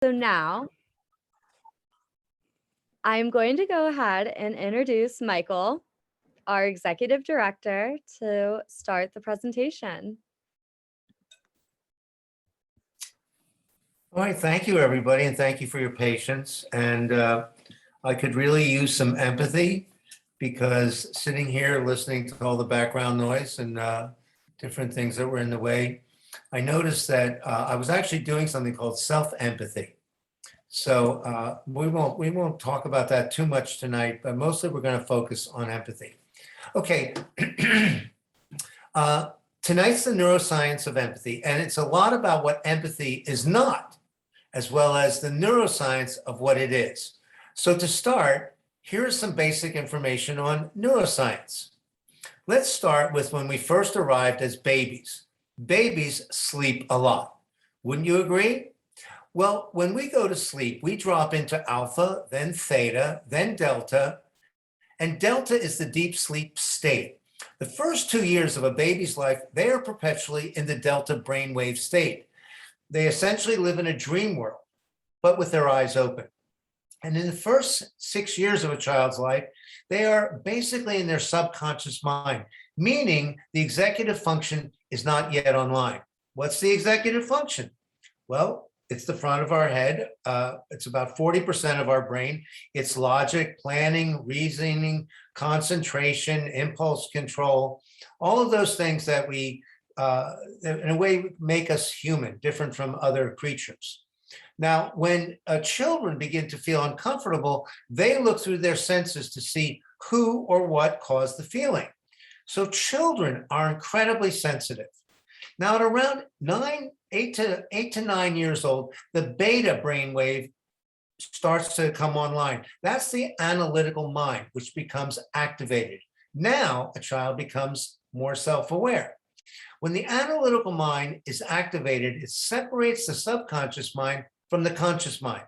So now I'm going to go ahead and introduce Michael, our executive director, to start the presentation. All right, thank you, everybody, and thank you for your patience. And I could really use some empathy because sitting here listening to all the background noise and different things that were in the way, I noticed that I was actually doing something called self-empathy. So we won't talk about that too much tonight, but mostly we're going to focus on empathy. Okay. Tonight's the neuroscience of empathy, and it's a lot about what empathy is not, as well as the neuroscience of what it is. So to start, here's some basic information on neuroscience. Let's start with when we first arrived as babies. Babies sleep a lot. Wouldn't you agree? Well, when we go to sleep, we drop into alpha, then theta, then delta, and delta is the deep sleep state. The first 2 years of a baby's life, they are perpetually in the delta brainwave state. They essentially live in a dream world, but with their eyes open. And in the first 6 years of a child's life, they are basically in their subconscious mind, meaning the executive function is not yet online. What's the executive function? Well, it's the front of our head. It's about 40% of our brain. It's logic, planning, reasoning, concentration, impulse control, all of those things that we, in a way, make us human, different from other creatures. Now, when children begin to feel uncomfortable, they look through their senses to see who or what caused the feeling. So children are incredibly sensitive. Now, at around 8 to 9 years old, the beta brainwave starts to come online. That's the analytical mind, which becomes activated. Now, a child becomes more self-aware. When the analytical mind is activated, it separates the subconscious mind from the conscious mind.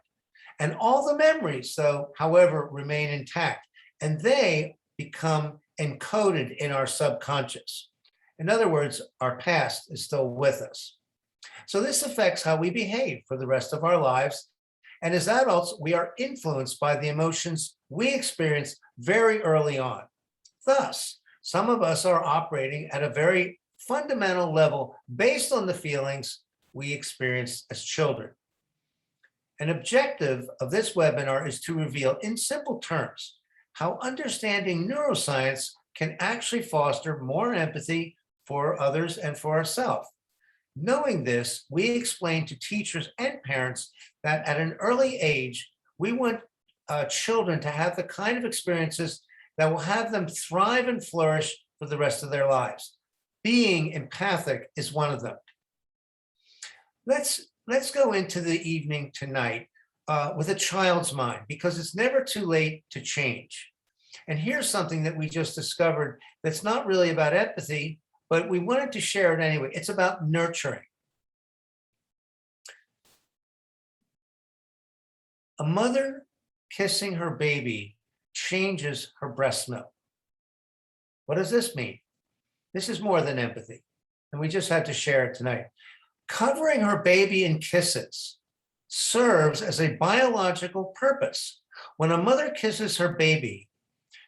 And all the memories, though, however, remain intact, and they become encoded in our subconscious. In other words, our past is still with us. So this affects how we behave for the rest of our lives. And as adults, we are influenced by the emotions we experience very early on. Thus, some of us are operating at a very fundamental level based on the feelings we experienced as children. An objective of this webinar is to reveal in simple terms how understanding neuroscience can actually foster more empathy for others and for ourselves. Knowing this, we explain to teachers and parents that at an early age, we want children to have the kind of experiences that will have them thrive and flourish for the rest of their lives. Being empathic is one of them. Let's go into the evening tonight with a child's mind, because it's never too late to change. And here's something that we just discovered that's not really about empathy, but we wanted to share it anyway. It's about nurturing. A mother kissing her baby changes her breast milk. What does this mean? This is more than empathy, and we just had to share it tonight. Covering her baby in kisses serves as a biological purpose. When a mother kisses her baby,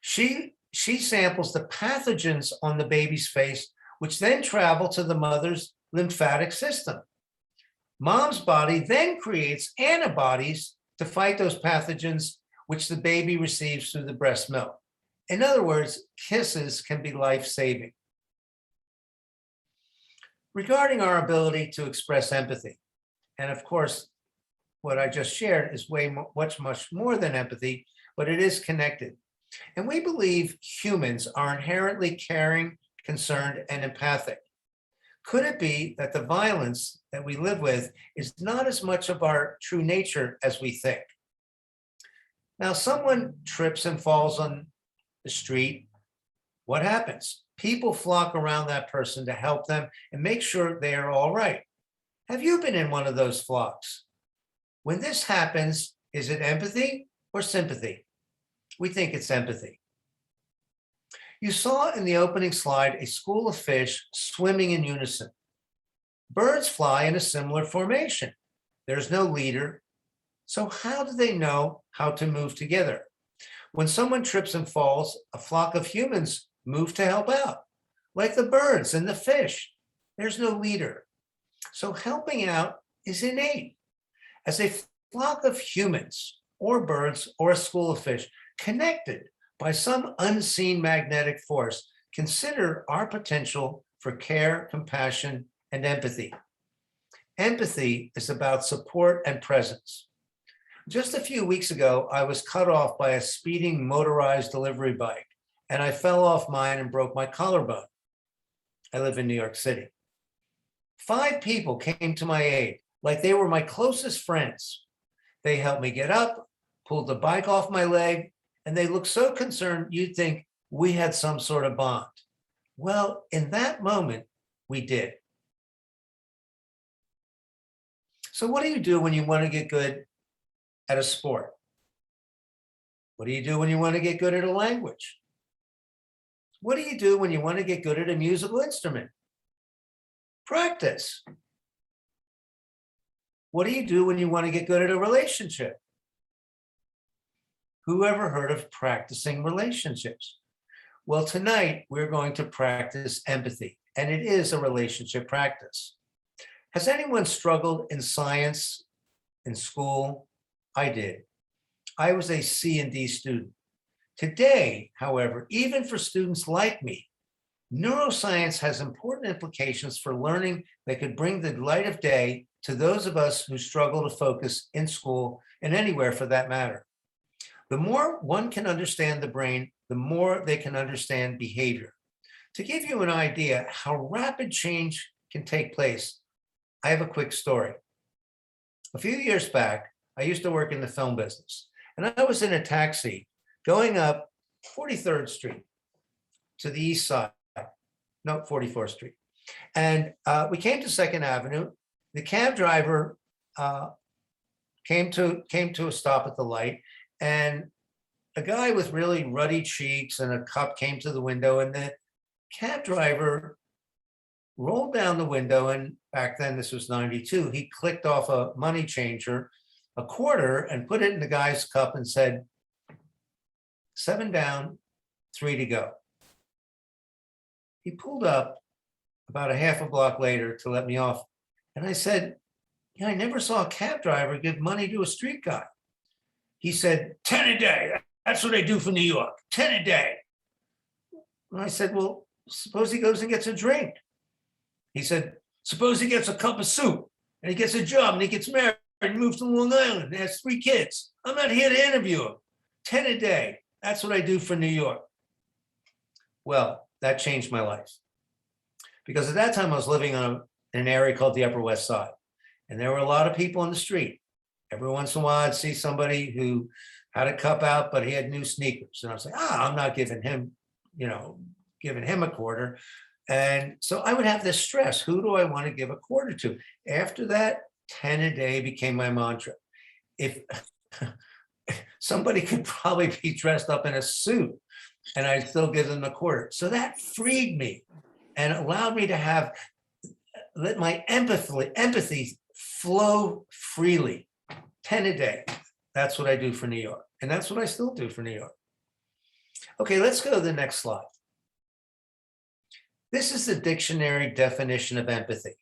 she samples the pathogens on the baby's face, which then travel to the mother's lymphatic system. Mom's body then creates antibodies to fight those pathogens, which the baby receives through the breast milk. In other words, kisses can be life-saving. Regarding our ability to express empathy, and of course, what I just shared is much more than empathy, but it is connected. And we believe humans are inherently caring, concerned, and empathic. Could it be that the violence that we live with is not as much of our true nature as we think? Now, someone trips and falls on the street. What happens? People flock around that person to help them and make sure they are all right. Have you been in one of those flocks? When this happens, is it empathy or sympathy? We think it's empathy. You saw in the opening slide a school of fish swimming in unison. Birds fly in a similar formation. There's no leader, So how do they know how to move together? When someone trips and falls, a flock of humans move to help out, like the birds and the fish. There's no leader. So helping out is innate. As a flock of humans or birds or a school of fish connected by some unseen magnetic force, consider our potential for care, compassion, and empathy. Empathy is about support and presence. Just a few weeks ago, I was cut off by a speeding motorized delivery bike, and I fell off mine and broke my collarbone. I live in New York City. 5 people came to my aid, like they were my closest friends. They helped me get up, pulled the bike off my leg, and they looked so concerned you'd think we had some sort of bond. Well, in that moment, we did. So what do you do when you want to get good at a sport? What do you do when you want to get good at a language? What do you do when you want to get good at a musical instrument? Practice. What do you do when you want to get good at a relationship? Who ever heard of practicing relationships? Well, tonight we're going to practice empathy, and it is a relationship practice. Has anyone struggled in science, in school? I did. I was a C and D student. Today, however, even for students like me, neuroscience has important implications for learning that could bring the light of day to those of us who struggle to focus in school and anywhere for that matter. The more one can understand the brain, the more they can understand behavior. To give you an idea how rapid change can take place, I have a quick story. A few years back, I used to work in the film business, and I was in a taxi going up 43rd Street to the east side, no, 44th Street. And we came to 2nd Avenue. The cab driver came to a stop at the light, and a guy with really ruddy cheeks and a cup came to the window, and the cab driver rolled down the window, and back then, this was 92, he clicked off a money changer, a quarter, and put it in the guy's cup and said, 7 down, 3 to go. He pulled up about a half a block later to let me off. And I said, yeah, I never saw a cab driver give money to a street guy. He said, 10 a day. That's what they do for New York, 10 a day. And I said, well, suppose he goes and gets a drink. He said, suppose he gets a cup of soup and he gets a job and he gets married and moves to Long Island and has 3 kids. I'm not here to interview him. 10 a day. That's what I do for New York. Well, that changed my life. Because at that time I was living in an area called the Upper West Side. And there were a lot of people on the street. Every once in a while I'd see somebody who had a cup out, but he had new sneakers. And I was like, I'm not giving him a quarter. And so I would have this stress. Who do I want to give a quarter to? After that, 10 a day became my mantra. If somebody could probably be dressed up in a suit and I'd still give them a quarter. So that freed me and allowed me to let my empathy flow freely. 10 a day. That's what I do for New York. And that's what I still do for New York. Okay, let's go to the next slide. This is the dictionary definition of empathy: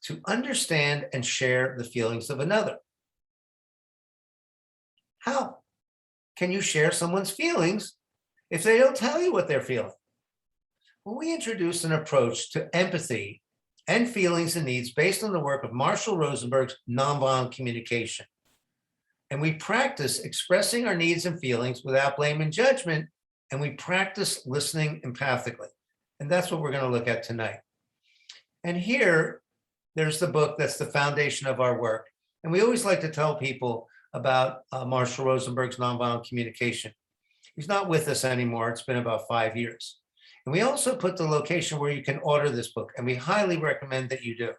to understand and share the feelings of another. How can you share someone's feelings if they don't tell you what they're feeling? Well, we introduced an approach to empathy and feelings and needs based on the work of Marshall Rosenberg's nonviolent communication. And we practice expressing our needs and feelings without blame and judgment, and we practice listening empathically. And that's what we're going to look at tonight. And here, there's the book that's the foundation of our work. And we always like to tell people about Marshall Rosenberg's nonviolent communication. He's not with us anymore. It's been about 5 years. And we also put the location where you can order this book, and we highly recommend that you do.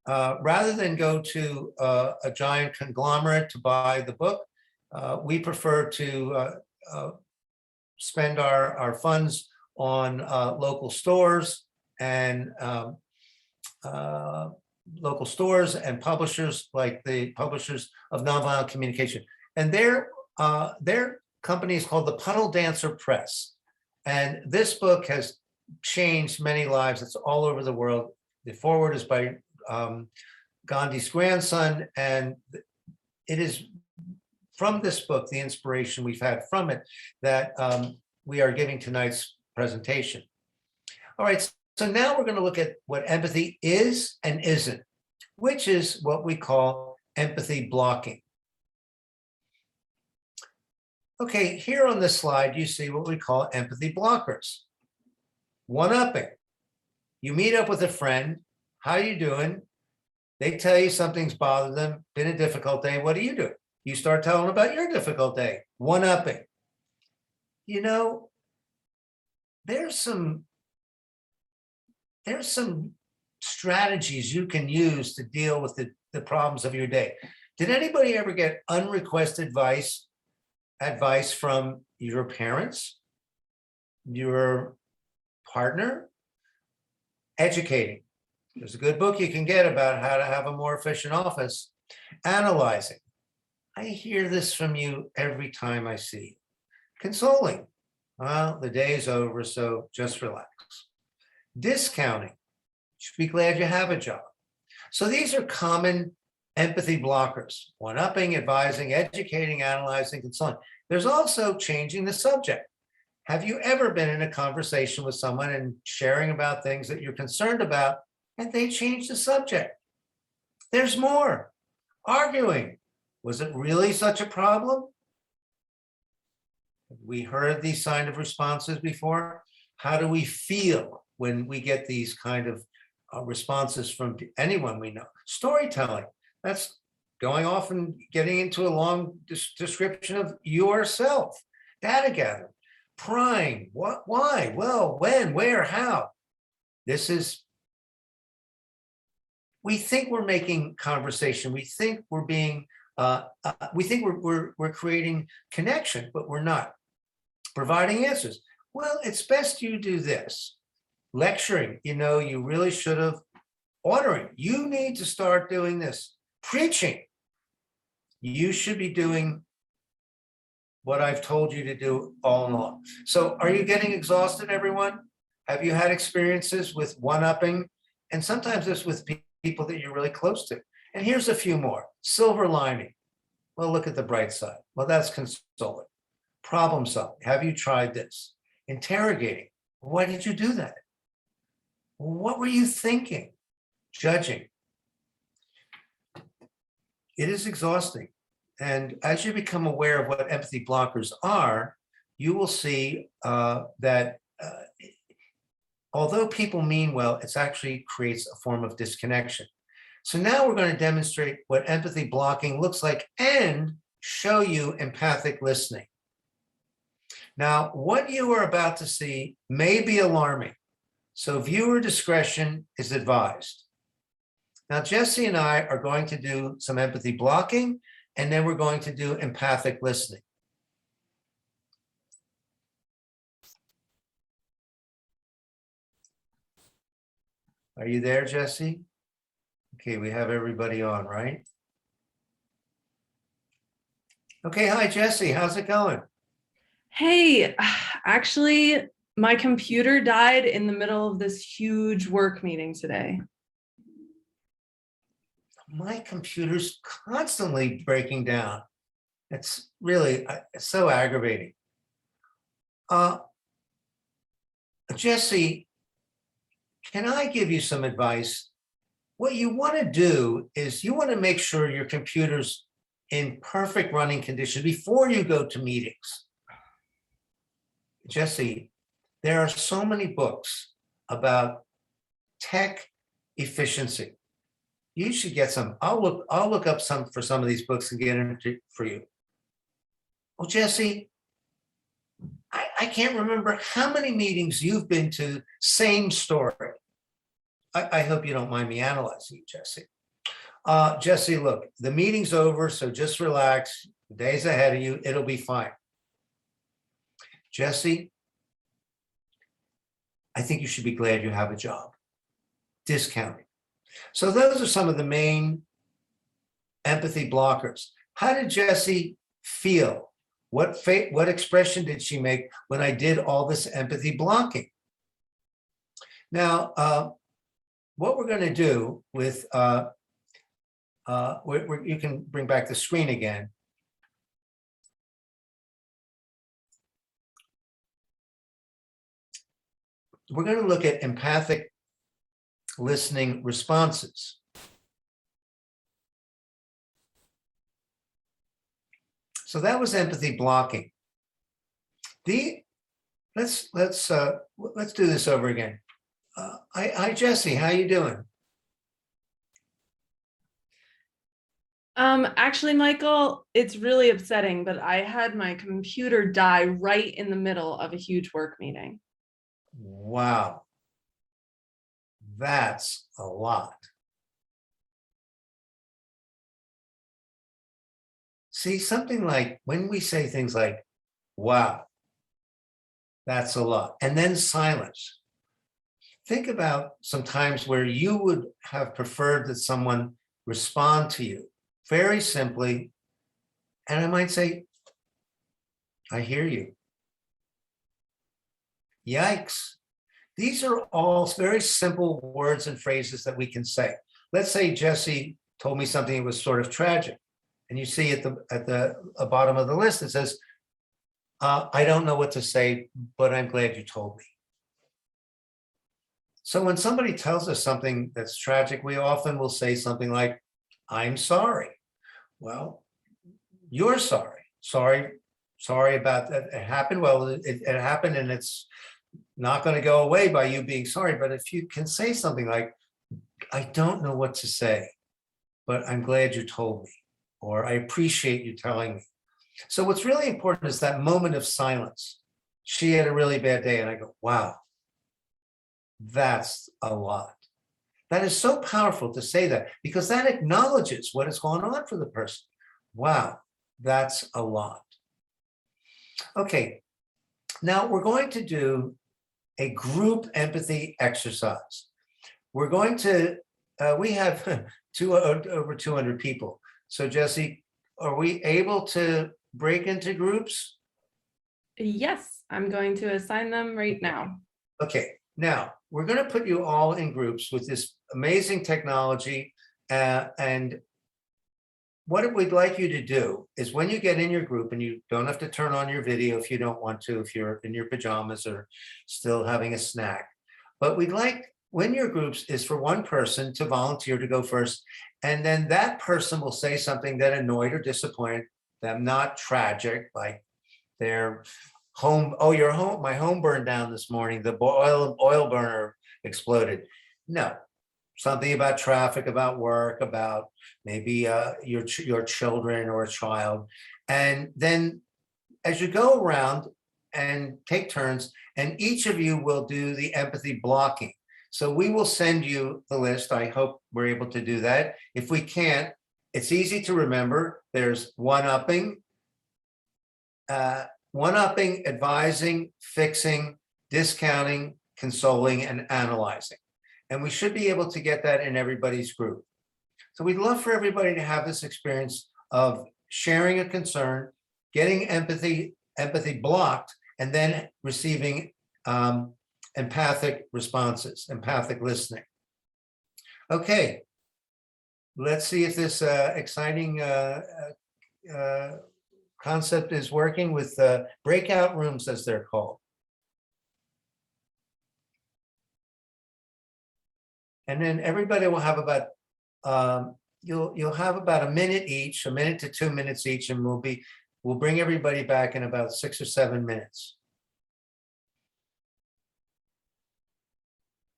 Rather than go to a giant conglomerate to buy the book, we prefer to spend our funds on local stores and local stores and publishers like the publishers of Nonviolent Communication. And their company is called the Puddle Dancer Press. And this book has changed many lives. It's all over the world. The foreword is by Gandhi's grandson. And it is from this book, the inspiration we've had from it, that we are giving tonight's presentation. All right, so now we're going to look at what empathy is and isn't, which is what we call empathy blocking. Okay, here on this slide, you see what we call empathy blockers. One-upping. You meet up with a friend. How you doing? They tell you something's bothered them, been a difficult day. What do? You start telling them about your difficult day. One-upping. You know, there's some strategies you can use to deal with the problems of your day. Did anybody ever get unrequested advice from your parents, your partner? Educating. There's a good book you can get about how to have a more efficient office. Analyzing. I hear this from you every time I see you. Consoling. Well, the day's over, so just relax. Discounting. You should be glad you have a job. So these are common empathy blockers. One-upping, advising, educating, analyzing, consoling. There's also changing the subject. Have you ever been in a conversation with someone and sharing about things that you're concerned about, and they change the subject? There's more. Arguing. Was it really such a problem? We heard these kind of responses before. How do we feel when we get these kind of responses from anyone we know? Storytelling. That's going off and getting into a long description of yourself. Data gathering. Prying. What? Why? Well, when? Where? How? This is. We think we're making conversation. We think we're being. We think we're creating connection, but we're not. Providing answers. Well, it's best you do this. Lecturing. You know, you really should have. Ordering. You need to start doing this. Preaching. You should be doing what I've told you to do all along. So are you getting exhausted, everyone? Have you had experiences with one-upping? And sometimes it's with people that you're really close to. And here's a few more. Silver lining. Well, look at the bright side. Well, that's consoling. Problem solving. Have you tried this? Interrogating. Why did you do that? What were you thinking? Judging. It is exhausting. And as you become aware of what empathy blockers are, you will see that although people mean well, it actually creates a form of disconnection. So now we're going to demonstrate what empathy blocking looks like and show you empathic listening. Now, what you are about to see may be alarming, so viewer discretion is advised. Now, Jesse and I are going to do some empathy blocking, and then we're going to do empathic listening. Are you there, Jesse? Okay, we have everybody on, right? Okay, hi, Jesse. How's it going? Hey, actually, my computer died in the middle of this huge work meeting today. My computer's constantly breaking down. It's really so aggravating. Jesse, can I give you some advice? What you want to do is you want to make sure your computer's in perfect running condition before you go to meetings. Jesse, there are so many books about tech efficiency. You should get some. I'll look up some for some of these books and get them for you. Well, Jesse, I can't remember how many meetings you've been to, same story. I hope you don't mind me analyzing you, Jesse. Jesse, look, the meeting's over, so just relax. The day's ahead of you. It'll be fine. Jesse, I think you should be glad you have a job. Discounting. So those are some of the main empathy blockers. How did Jessie feel? What expression did she make when I did all this empathy blocking? Now, what we're going to do with, you can bring back the screen again. We're going to look at empathic listening responses. So that was empathy blocking. Let's do this over again. Hi, Jessie, how you doing? Actually, Michael, it's really upsetting, but I had my computer die right in the middle of a huge work meeting. Wow. That's a lot. See, something like when we say things like, wow, that's a lot, and then silence. Think about some times where you would have preferred that someone respond to you very simply, and I might say, I hear you. Yikes. These are all very simple words and phrases that we can say. Let's say Jessie told me something that was sort of tragic. And you see at the bottom of the list, it says, I don't know what to say, but I'm glad you told me. So when somebody tells us something that's tragic, we often will say something like, I'm sorry. Well, you're sorry. Sorry about that. It happened. Well, it happened, and it's not going to go away by you being sorry. But if you can say something like, I don't know what to say, but I'm glad you told me, or I appreciate you telling me. So what's really important is that moment of silence. She had a really bad day, and I go, wow, that's a lot. That is so powerful to say that, because that acknowledges what is going on for the person. Wow, that's a lot. Okay, now we're going to do a group empathy exercise. We're going to, we have over 200 people. So Jessie, are we able to break into groups? Yes, I'm going to assign them right now. Okay, now we're going to put you all in groups with this amazing technology. And what we'd like you to do is when you get in your group, and you don't have to turn on your video if you don't want to, if you're in your pajamas or still having a snack, but we'd like, when your groups is for one person to volunteer to go first, and then that person will say something that annoyed or disappointed them, not tragic, like their home, oh, your home, my home burned down this morning, the oil burner exploded. No, something about traffic, about work, about maybe your children or a child. And then as you go around and take turns, and each of you will do the empathy blocking. So we will send you the list. I hope we're able to do that. If we can't, it's easy to remember. There's one-upping, advising, fixing, discounting, consoling, and analyzing. And we should be able to get that in everybody's group. So we'd love for everybody to have this experience of sharing a concern, getting empathy blocked, and then receiving empathic responses, empathic listening. Okay, let's see if this exciting concept is working with breakout rooms, as they're called. And then everybody will have about, you'll have about a minute each, a minute to 2 minutes each, and we'll bring everybody back in about 6 or 7 minutes.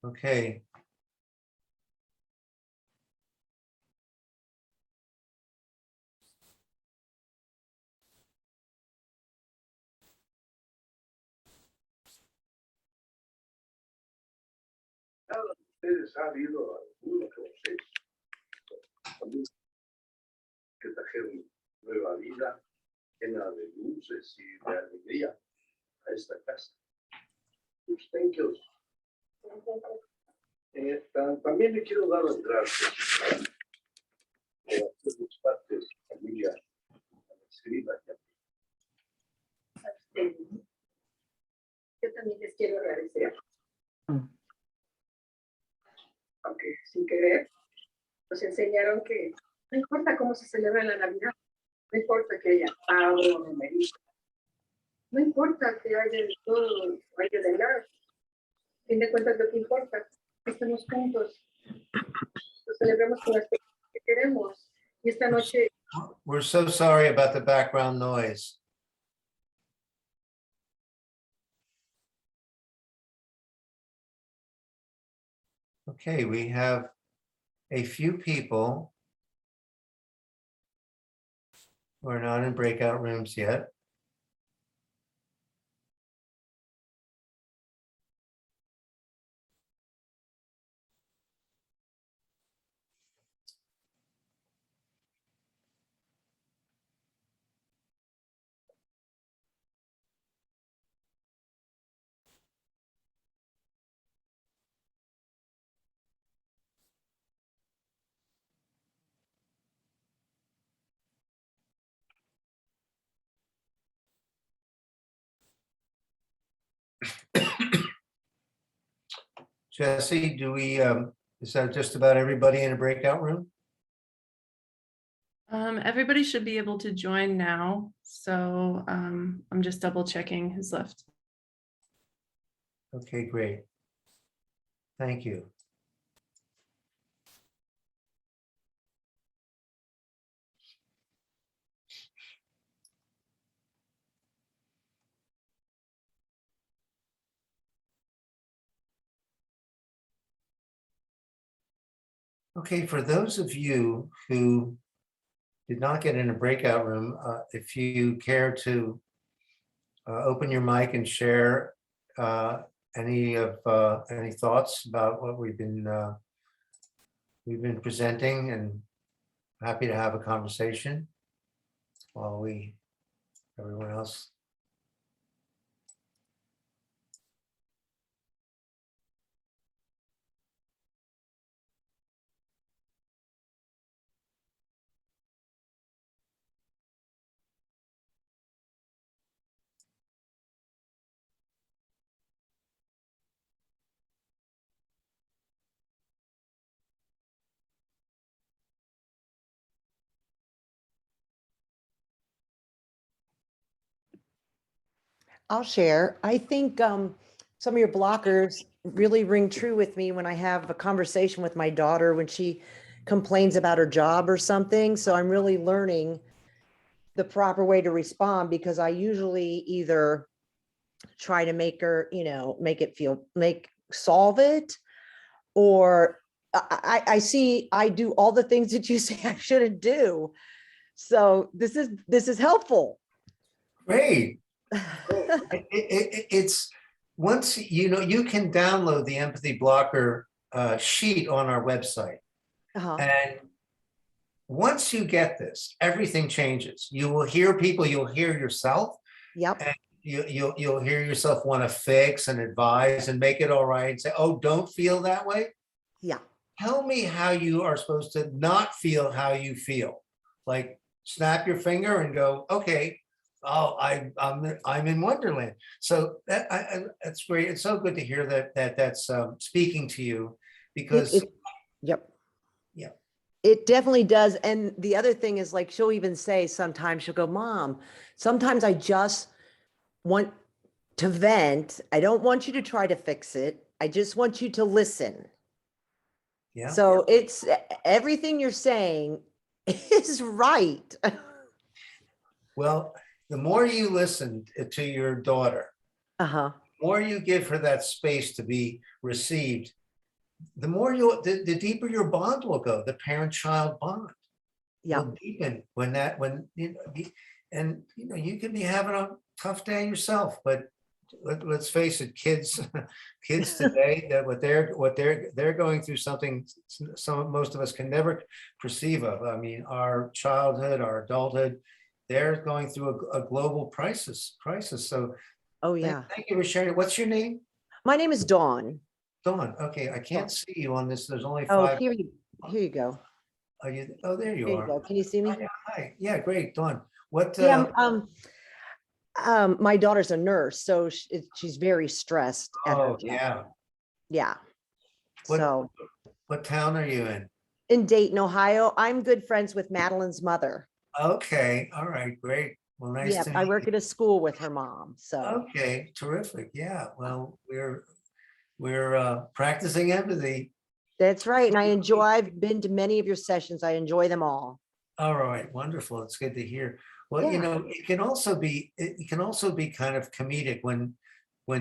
Okay. Ustedes han habido algunos procesos que trajeron nueva vida, llena de luces y de alegría a esta casa. Thank you. También le quiero dar las gracias a todas las partes, familia, a la escriba. Yo también les quiero agradecer. Aunque sin querer, nos enseñaron que no importa cómo se celebra la Navidad, no importa que haya pavo o romerito, no importa que haya de todo, haya de nada. A fin de cuentas, lo que importa es que estemos juntos, lo celebremos con las personas que queremos. Y esta noche, We're so sorry about the background noise. Okay, we have a few people who are not in breakout rooms yet. Jesse, do we, is that just about everybody in a breakout room? Everybody should be able to join now. So I'm just double checking who's left. Okay, great. Thank you. Okay, for those of you who did not get in a breakout room, if you care to open your mic and share any thoughts about what we've been presenting, and happy to have a conversation while everyone else. I'll share. I think some of your blockers really ring true with me when I have a conversation with my daughter when she complains about her job or something. So I'm really learning the proper way to respond, because I usually either try to make her, solve it, or I do all the things that you say I shouldn't do. So this is helpful. Great. It's once you can download the empathy blocker sheet on our website, and once you get this, everything changes. You will hear people, you'll hear yourself. Yep. And you'll hear yourself want to fix and advise and make it all right and say, oh, don't feel that way. Yeah. Tell me how you are supposed to not feel how you feel. Like snap your finger and go, okay, oh, I'm in Wonderland. So that's great. It's so good to hear that's speaking to you, because Yep. Yeah. It definitely does. And the other thing is, like, she'll even say sometimes, she'll go, Mom, sometimes I just want to vent. I don't want you to try to fix it. I just want you to listen. Yeah. So it's everything you're saying is right. Well, the more you listen to your daughter, Uh-huh. the more you give her that space to be received, the more the deeper your bond will go. The parent-child bond will deepen when you can be having a tough day yourself, but let's face it, kids today, that what they're going through, something most of us can never perceive of. I mean, our childhood, our adulthood, they're going through a global crisis. So Oh yeah. thank you for sharing. What's your name? My name is Dawn. Dawn. Okay, I can't see you on this. There's only Oh, 5. here you go. Are you? Oh, there you Here you are. go. Can you see me? Hi. Yeah, great, Dawn. What? Yeah, my daughter's a nurse, so she's very stressed at her Oh, job. yeah. Yeah. What? So What town are you in? in Dayton, Ohio, I'm good friends with Madeline's mother. Okay. All right. Great. Well, nice Yeah, to I meet work at a school with her mom. So you. Okay. Terrific. Yeah. Well, we're practicing empathy. that's right. And I've been to many of your sessions. I enjoy them all. All right. Wonderful. It's good to hear. Well, you Yeah. know, it can also be kind of comedic when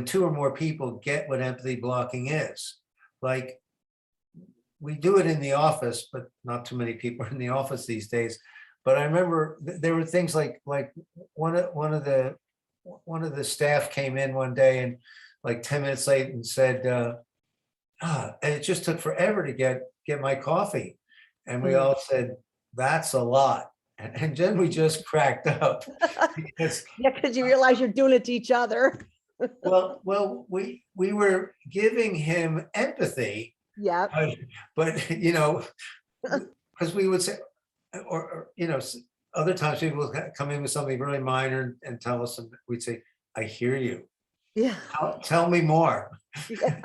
2 or more people get what empathy blocking is. Like, we do it in the office, but not too many people are in the office these days. But I remember there were things like one of the staff came in one day and like 10 minutes late and said, and it just took forever to get my coffee. And we Mm. all said, that's a lot. And then we just cracked up because, Yeah, because you realize you're doing it to each other. well, we were giving him empathy, Yeah. but you know, because we would say, or you know, other times people would come in with something really minor and tell us, and we'd say, I hear you. Yeah. Tell me more. Yeah.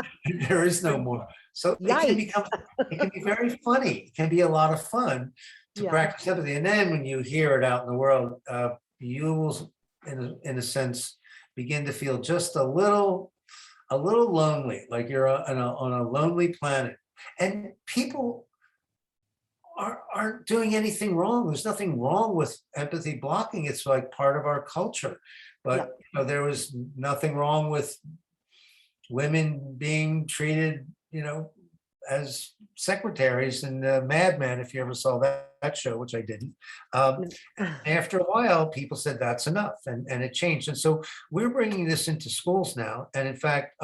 There is no more. So Yikes. it can be very funny. It can be a lot of fun to Yeah. practice empathy. And then when you hear it out in the world, you will, in a sense, begin to feel just a little lonely, like you're on a lonely planet. And people aren't doing anything wrong. There's nothing wrong with empathy blocking. It's like part of our culture. But you know, there was nothing wrong with women being treated, you know, as secretaries in Mad Men, if you ever saw that show, which I didn't. After a while, people said that's enough, and it changed. And so we're bringing this into schools now. And in fact,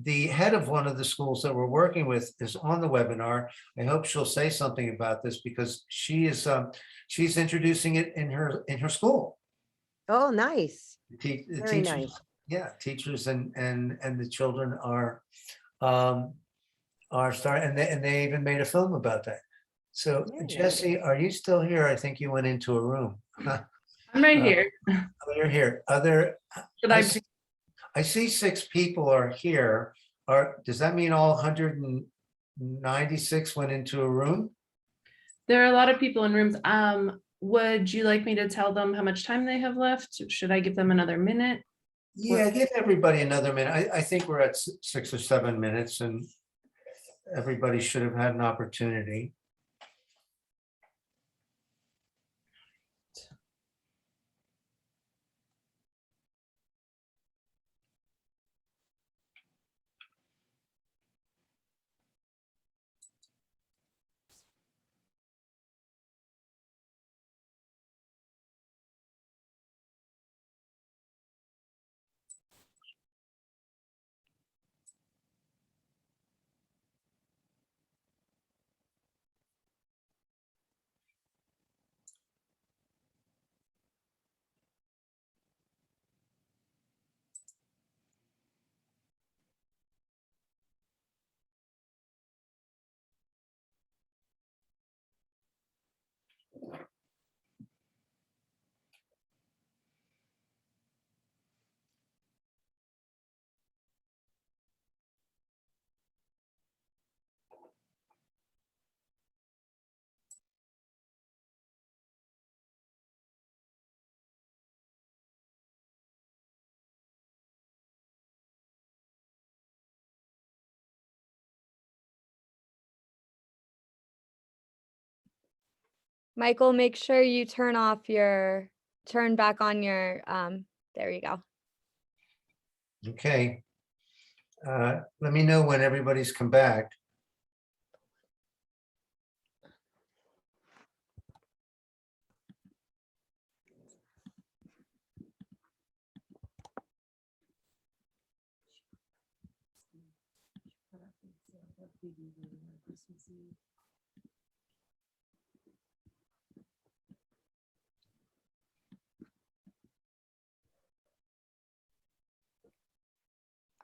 the head of one of the schools that we're working with is on the webinar. I hope she'll say something about this because she's introducing it in her school. Oh, nice. The Very teachers, nice. yeah, teachers and the children are starting, and they even made a film about that. So Yeah. Jesse, are you still here? I think you went into a room. I'm right here. You're here. Should I see 6 people are here. Does that mean all 196 went into a room? There are a lot of people in rooms. Would you like me to tell them how much time they have left? Should I give them another minute? Yeah, give everybody another minute. I think we're at 6 or 7 minutes and everybody should have had an opportunity. Michael, make sure you turn back on your, there you go. Okay. Let me know when everybody's come back.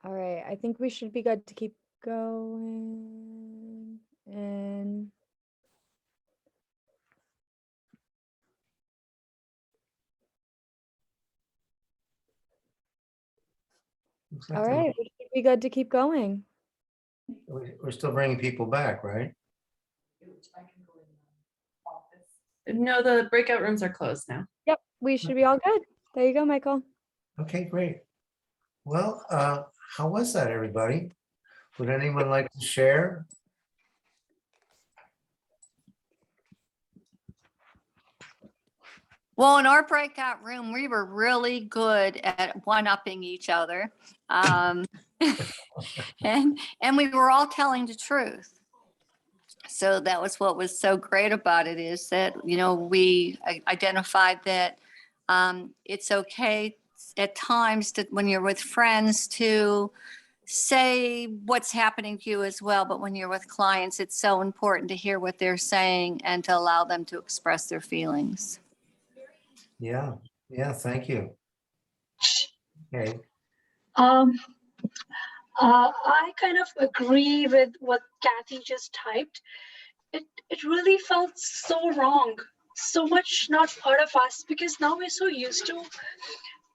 All right, I think we should be good to keep going in. Looks like All right, we should be good to keep going. we're still bringing people back, right? No, the breakout rooms are closed now. Yep, we should be all good. There you go, Michael. Okay, great. Well, how was that, everybody? Would anyone like to share? Well, in our breakout room, we were really good at one-upping each other. And we were all telling the truth. So that was what was so great about it, is that, you know, we identified that it's okay at times that when you're with friends to say what's happening to you as well. But when you're with clients, it's so important to hear what they're saying and to allow them to express their feelings. Yeah, thank you. Okay, I kind of agree with what Kathy just typed. It really felt so wrong, so much not part of us, because now we're so used to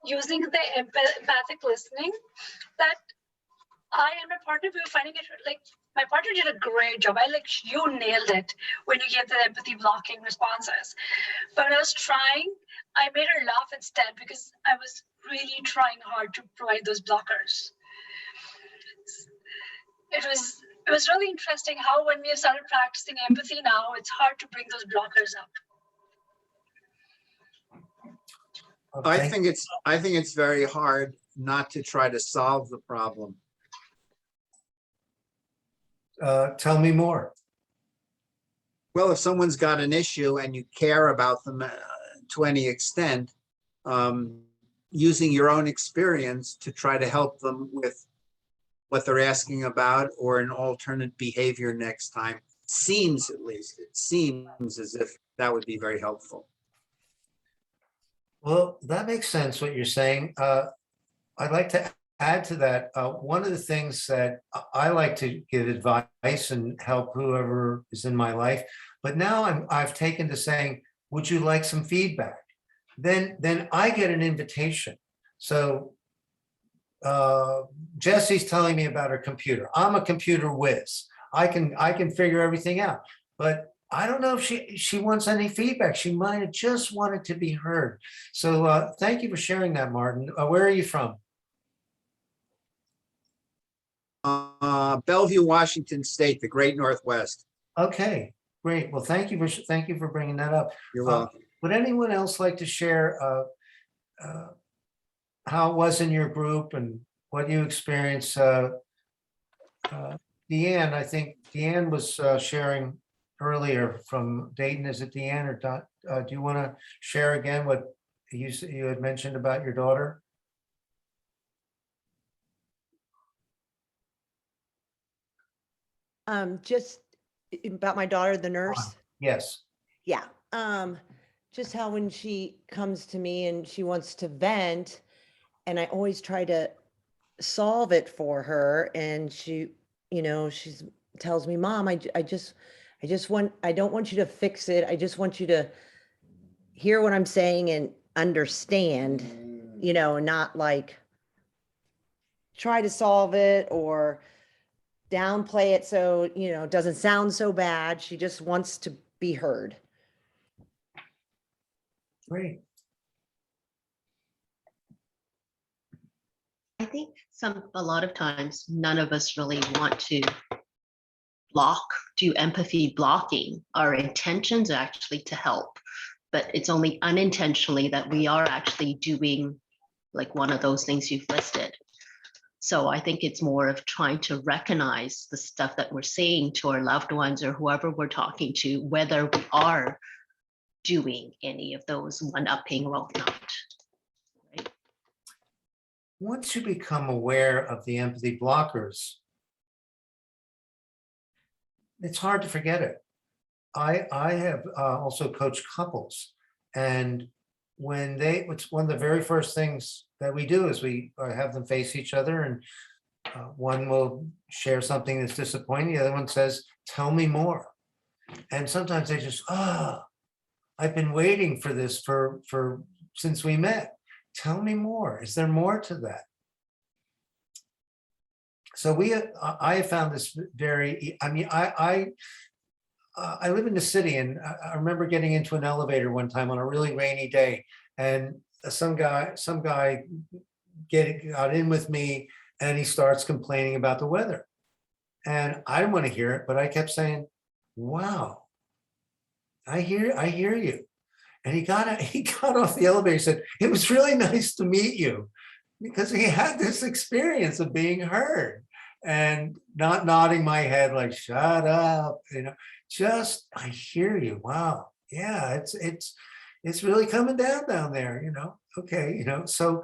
using the empathic listening that I and my partner, we were finding it like my partner did a great job. You nailed it when you gave the empathy blocking responses. But when I was trying, I made her laugh instead because I was really trying hard to provide those blockers. It was really interesting how when we have started practicing empathy now, it's hard to bring those blockers up. okay. I think it's very hard not to try to solve the problem. Tell me more. Well, if someone's got an issue and you care about them to any extent, using your own experience to try to help them with what they're asking about or an alternate behavior next time seems, at least, it seems as if that would be very helpful. Well, that makes sense what you're saying. I'd like to add to that. One of the things that I like to give advice and help whoever is in my life, but now I've taken to saying, would you like some feedback? Then I get an invitation. So Jesse's telling me about her computer. I'm a computer whiz. I can figure everything out, but I don't know if she wants any feedback. She might have just wanted to be heard. So thank you for sharing that, Martin. Where are you from? Bellevue, Washington State, the Great Northwest. Okay, great. Well, thank you for bringing that up. You're welcome. Would anyone else like to share how it was in your group and what you experienced? Deanne, I think Deanne was sharing earlier from Dayton. Is it Deanne or do you want to share again what you had mentioned about your daughter? Just about my daughter, the nurse. Yes. Yeah. Just how when she comes to me and she wants to vent, and I always try to solve it for her, and she, she's tells me, Mom, I don't want you to fix it. I just want you to hear what I'm saying and understand, not like try to solve it or downplay it so, it doesn't sound so bad. She just wants to be heard. Great. I think a lot of times none of us really want to do empathy blocking. Our intentions are actually to help, but it's only unintentionally that we are actually doing like one of those things you've listed. So I think it's more of trying to recognize the stuff that we're saying to our loved ones or whoever we're talking to, whether we are doing any of those one-upping or not. Right? Once you become aware of the empathy blockers, it's hard to forget it. I have also coached couples, and it's one of the very first things that we do is we have them face each other and one will share something that's disappointing. The other one says, tell me more. And sometimes they just, I've been waiting for this for since we met. Tell me more. Is there more to that? So I have found this very, I mean, I live in the city, and I remember getting into an elevator one time on a really rainy day, and some guy got in with me, and he starts complaining about the weather. And I didn't want to hear it, but I kept saying, wow, I hear you. And he got off the elevator. He said, it was really nice to meet you, because he had this experience of being heard and not nodding my head like, shut up, just, I hear you. Wow. Yeah, it's really coming down there, okay, so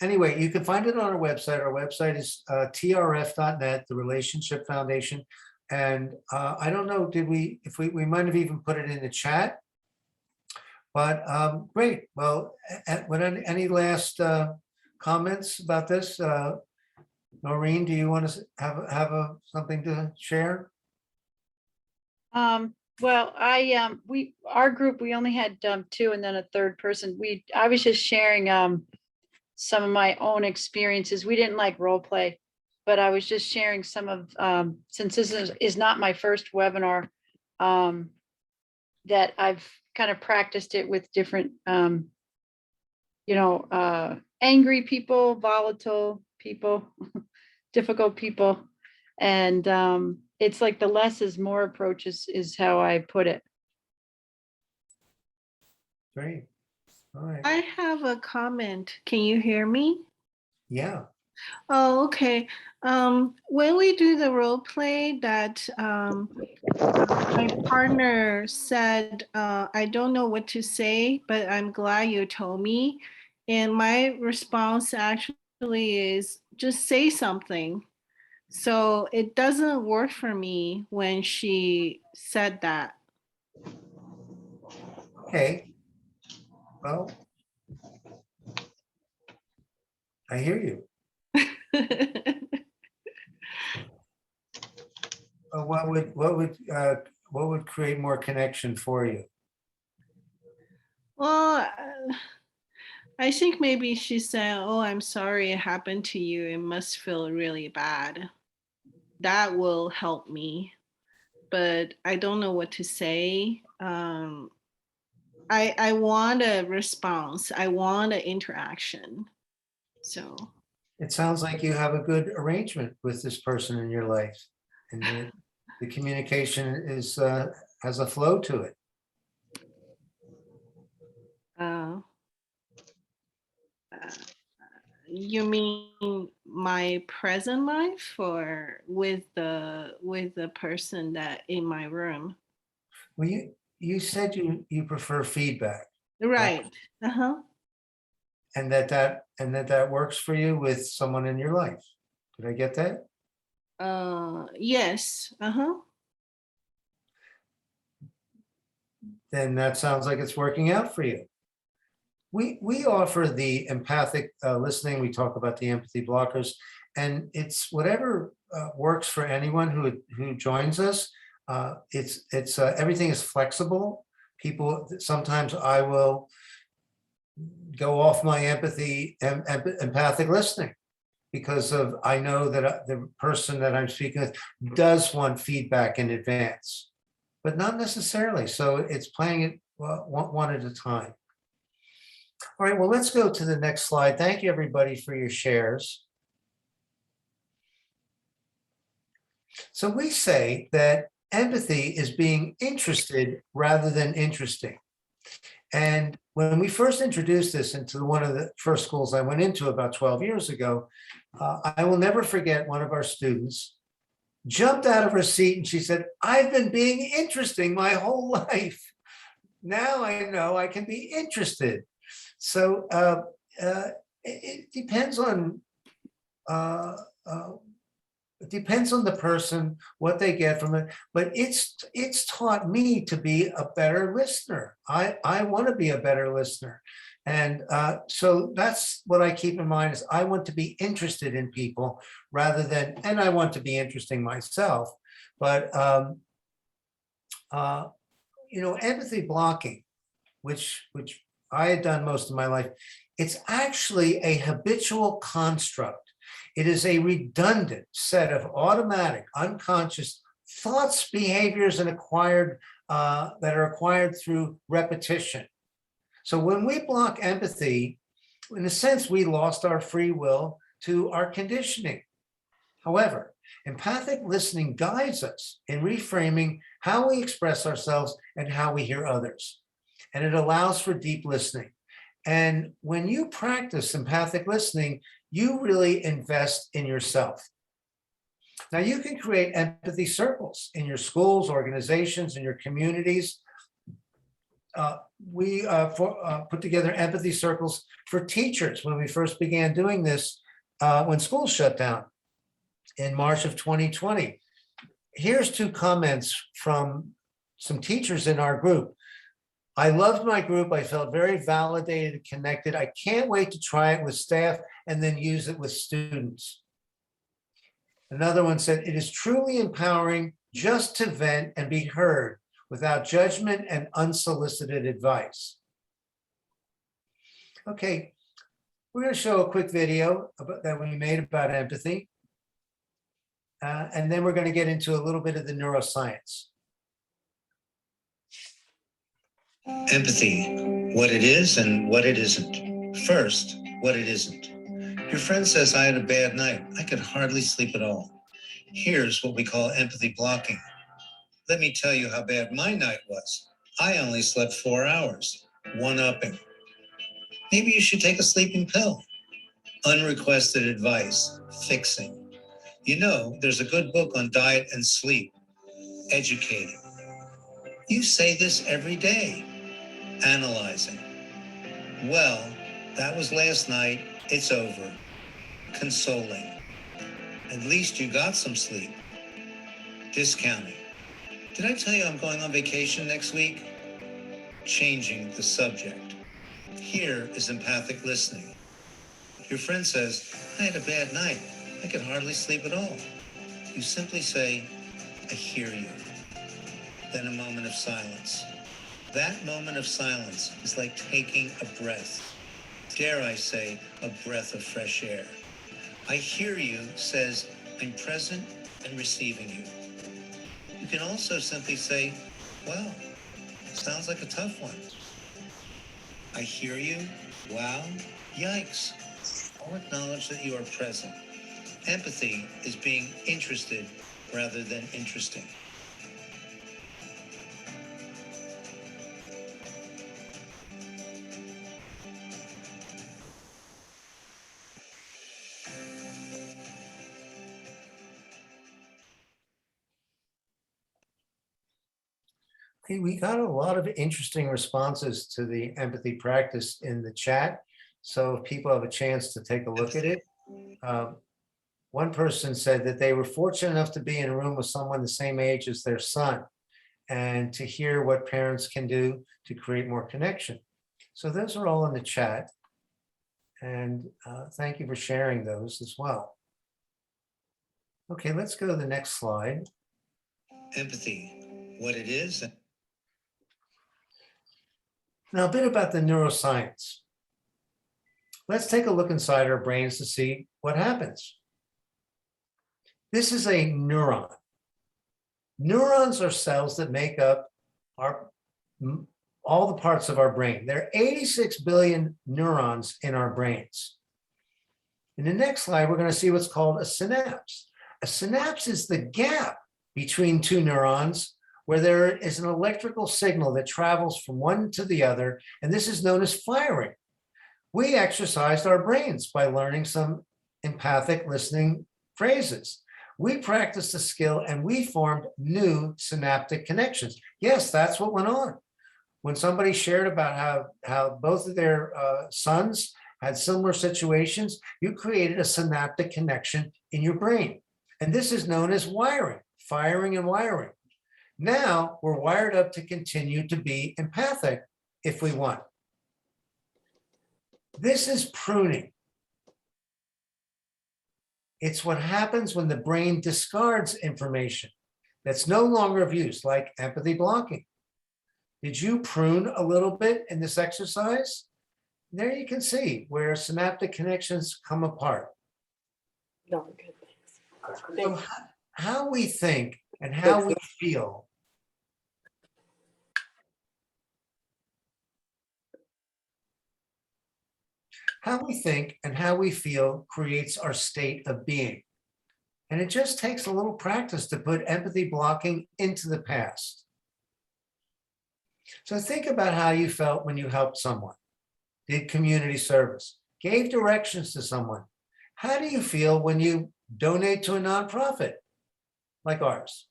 anyway, you can find it on our website. Our website is trf.net, the Relationship Foundation. And I don't know, if we might have even put it in the chat, but great. Well, any last comments about this? Noreen, do you want to have something to share? Well, our group, we only had 2 and then a third person. I was just sharing some of my own experiences. We didn't like role play, but I was just sharing some of, since this is not my first webinar, that I've kind of practiced it with different, angry people, volatile people, difficult people. And it's like the less is more approach is how I put it. Great. All right. I have a comment. Can you hear me? Yeah. Oh, okay. When we do the role play that my partner said, I don't know what to say, but I'm glad you told me. And my response actually is just say something. So it doesn't work for me when she said that. Okay. Well, I hear you. What would create more connection for you? Well, I think maybe she said, oh, I'm sorry it happened to you. It must feel really bad. That will help me. But I don't know what to say. I want a response. I want an interaction. So. It sounds like you have a good arrangement with this person in your life, and the communication has a flow to it. You mean my present life, or with the person that in my room? Well, you said you prefer feedback, right? And that works for you with someone in your life. Did I get that? Yes. Then that sounds like it's working out for you. We offer the empathic listening. We talk about the empathy blockers, and it's whatever works for anyone who joins us. It's everything is flexible. People, sometimes I will go off my empathic listening, because I know that the person that I'm speaking with does want feedback in advance, but not necessarily. So it's playing it one at a time. All right, well, let's go to the next slide. Thank you, everybody, for your shares. So we say that empathy is being interested rather than interesting. And when we first introduced this into one of the first schools I went into about 12 years ago, I will never forget one of our students jumped out of her seat and she said, I've been being interesting my whole life. Now I know I can be interested. So it depends on It depends on the person, what they get from it, but it's taught me to be a better listener. I want to be a better listener. And so that's what I keep in mind is I want to be interested in people rather than, and I want to be interesting myself, but empathy blocking, which I had done most of my life, it's actually a habitual construct. It is a redundant set of automatic, unconscious thoughts, behaviors, and that are acquired through repetition. So when we block empathy, in a sense, we lost our free will to our conditioning. However, empathic listening guides us in reframing how we express ourselves and how we hear others. And it allows for deep listening. And when you practice empathic listening, you really invest in yourself. Now, you can create empathy circles in your schools, organizations, in your communities. We put together empathy circles for teachers when we first began doing this when schools shut down in March of 2020. Here's 2 comments from some teachers in our group. I loved my group. I felt very validated and connected. I can't wait to try it with staff and then use it with students. Another one said, it is truly empowering just to vent and be heard without judgment and unsolicited advice. Okay, we're going to show a quick video that we made about empathy. And then we're going to get into a little bit of the neuroscience. Empathy, what it is and what it isn't. First, what it isn't. Your friend says, I had a bad night. I could hardly sleep at all. Here's what we call empathy blocking. Let me tell you how bad my night was. I only slept 4 hours, one-upping. Maybe you should take a sleeping pill. Unrequested advice, fixing. You know, there's a good book on diet and sleep, educating. You say this every day, analyzing. Well, that was last night, it's over. Consoling. At least you got some sleep. Discounting. Did I tell you I'm going on vacation next week? Changing the subject. Here is empathic listening. Your friend says, I had a bad night. I could hardly sleep at all. You simply say, I hear you. Then a moment of silence. That moment of silence is like taking a breath. Dare I say, a breath of fresh air. I hear you says, I'm present and receiving you. You can also simply say, wow, sounds like a tough one. I hear you, wow, yikes. I'll acknowledge that you are present. Empathy is being interested rather than interesting. Okay, we got a lot of interesting responses to the empathy practice in the chat. So if people have a chance to take a look at it. One person said that they were fortunate enough to be in a room with someone the same age as their son and to hear what parents can do to create more connection. So those are all in the chat. And thank you for sharing those as well. Okay, let's go to the next slide. Empathy, what it is. Now, a bit about the neuroscience. Let's take a look inside our brains to see what happens. This is a neuron. Neurons are cells that make up all the parts of our brain. There are 86 billion neurons in our brains. In the next slide, we're going to see what's called a synapse. A synapse is the gap between 2 neurons where there is an electrical signal that travels from one to the other, and this is known as firing. We exercised our brains by learning some empathic listening phrases. We practiced the skill and we formed new synaptic connections. Yes, that's what went on. When somebody shared about how both of their sons had similar situations, you created a synaptic connection in your brain. And this is known as wiring, firing and wiring. Now we're wired up to continue to be empathic if we want. This is pruning. It's what happens when the brain discards information that's no longer of use, like empathy blocking. Did you prune a little bit in this exercise? There you can see where synaptic connections come apart. No, I'm good, thanks. So how we think and how we feel creates our state of being. And it just takes a little practice to put empathy blocking into the past. So think about how you felt when you helped someone, did community service, gave directions to someone. How do you feel when you donate to a nonprofit like ours?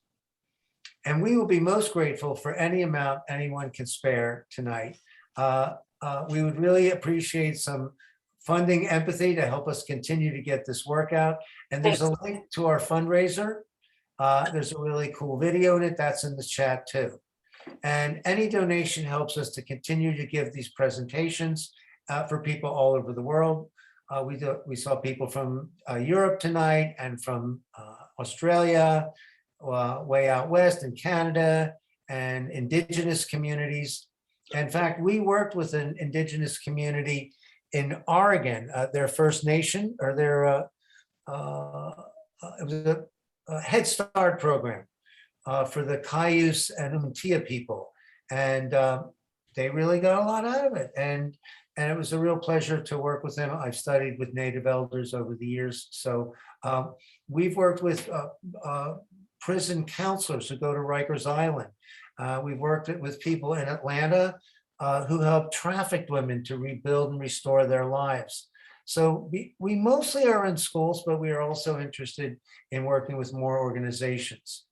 And we will be most grateful for any amount anyone can spare tonight. We would really appreciate some funding empathy to help us continue to get this work out. And there's a link to our fundraiser. There's a really cool video in it. That's in the chat too. And any donation helps us to continue to give these presentations for people all over the world. We saw people from Europe tonight and from Australia, way out west in Canada, and indigenous communities. In fact, we worked with an indigenous community in Oregon, their First Nation, or their it was a Head Start program for the Cayuse and Umatilla people, and they really got a lot out of it. And it was a real pleasure to work with them. I've studied with Native elders over the years, so we've worked with prison counselors who go to Rikers Island. We've worked with people in Atlanta who help trafficked women to rebuild and restore their lives. So we mostly are in schools, but we are also interested in working with more organizations.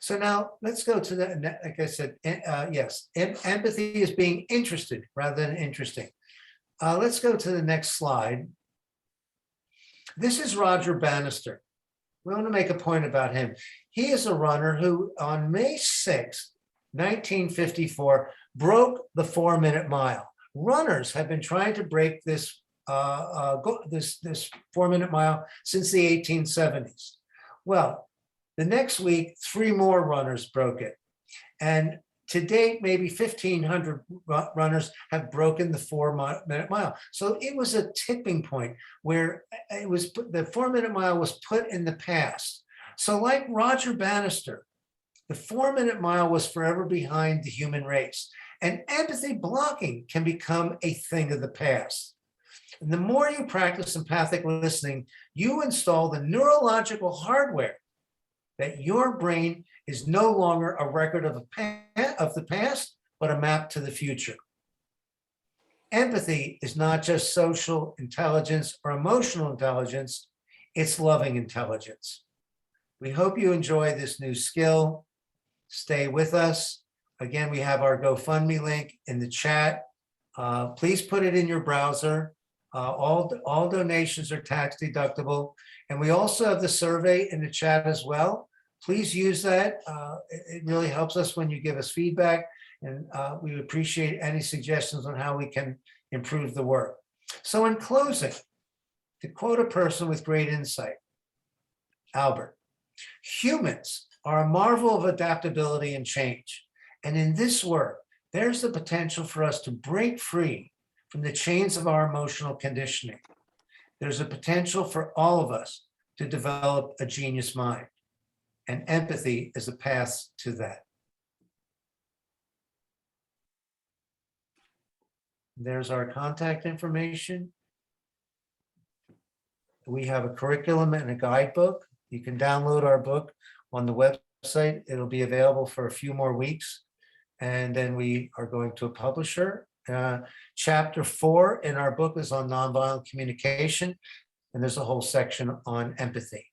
So now let's go to the, like I said, yes, empathy is being interested rather than interesting. Let's go to the next slide. This is Roger Bannister. We want to make a point about him. He is a runner who on May 6th, 1954, broke the 4-minute mile. Runners have been trying to break this 4-minute mile since the 1870s. Well, the next week, 3 more runners broke it. And to date, maybe 1,500 runners have broken the 4-minute mile. So it was a tipping point where it was the 4-minute mile was put in the past. So like Roger Bannister, the 4-minute mile was forever behind the human race. And empathy blocking can become a thing of the past. And the more you practice empathic listening, you install the neurological hardware that your brain is no longer a record of the past, but a map to the future. Empathy is not just social intelligence or emotional intelligence, it's loving intelligence. We hope you enjoy this new skill. Stay with us. Again, we have our GoFundMe link in the chat. Please put it in your browser. All donations are tax deductible. And we also have the survey in the chat as well. Please use that. It really helps us when you give us feedback, and we appreciate any suggestions on how we can improve the work. So in closing, to quote a person with great insight, Albert, humans are a marvel of adaptability and change. And in this work, there's the potential for us to break free from the chains of our emotional conditioning. There's a potential for all of us to develop a genius mind. And empathy is a path to that. There's our contact information. We have a curriculum and a guidebook. You can download our book on the website. It'll be available for a few more weeks. And then we are going to a publisher. Chapter 4 in our book is on nonviolent communication. And there's a whole section on empathy.